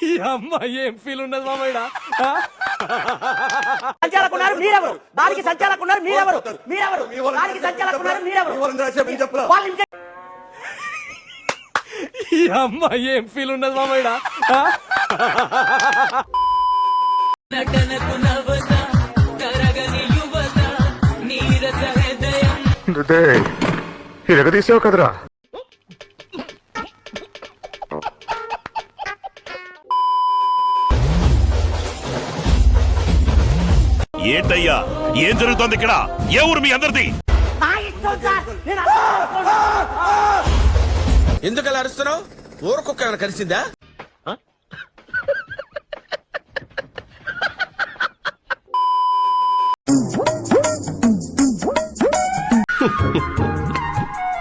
ఈ అమ్మాయి ఏం ఫీల్ ఉన్నది మామయ్య? సంచాలకున్నారు మీరెవరు? దానికి సంచాలకున్నారు మీరెవరు? దానికి సంచాలకున్నారు మీరెవరు? ఈ అమ్మాయి ఏం ఫీల్ ఉన్నది మామయ్య? ఇరగదీసావు కదరా. ఏంటయ్యా ఏం జరుగుతోంది ఇక్కడ? ఏ ఊరు మీ అందరిది? ఎందుకు అలా అరుస్తున్నావు? ఊరకొక్క ఏమైనా కలిసిందా?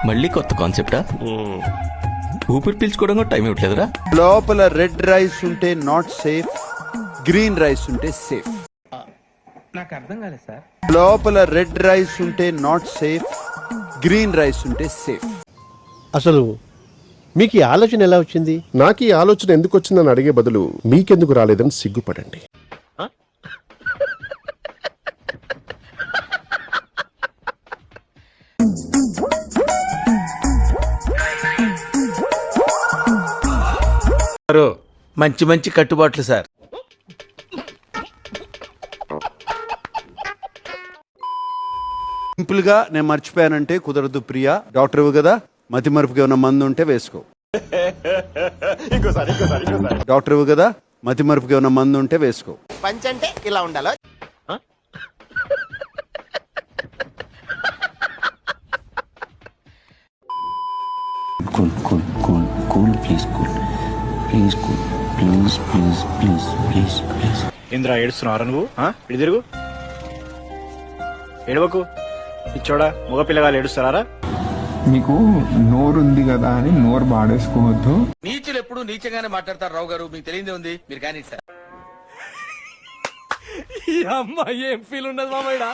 మళ్ళీ కొత్త కాన్సెప్టా? ఊపిరి పీల్చుకోవడం కూడా టైం ఇవ్వట్లేదురా. లోపల రెడ్ రైస్ ఉంటే నాట్ సేఫ్, గ్రీన్ రైస్ ఉంటే సేఫ్. నాకు అర్థం కాలేదు సార్. లోపల రెడ్ రైస్ ఉంటే నాట్ సేఫ్, గ్రీన్ రైస్ ఉంటే సేఫ్. అసలు మీకు ఈ ఆలోచన ఎలా వచ్చింది? నాకు ఈ ఆలోచన ఎందుకు వచ్చిందని అడిగే బదులు మీకెందుకు రాలేదని సిగ్గుపడండి. మంచి మంచి కట్టుబాట్లు సార్. సింపుల్ గా నేను మర్చిపోయానంటే కుదరదు ప్రియా. డాక్టర్ కదా, మతి మరుపుకి ఏమైనా మందు ఉంటే వేసుకో. డాక్టర్ కదా, మతి మరుపుకి ఏమైనా మందు ఉంటే వేసుకో. పంచ్ అంటే ఇలా ఉండాలా? ఇంద్రా ఏడుస్తున్నారా నువ్వు? ఇటు తిరుగు. ఏడవకు ఇచ్చోడా. మగ పిల్లగాలు ఏడుస్తారా? మీకు నోరుంది కదా అని నోరు పాడేసుకోవద్దు. నీచులు ఎప్పుడు నీచంగానే మాట్లాడతారు రావు గారు, మీకు తెలియదే ఉంది. మీరు కానీ సార్. ఈ అమ్మాయి ఏం ఫీల్ ఉన్నది మామయ్య?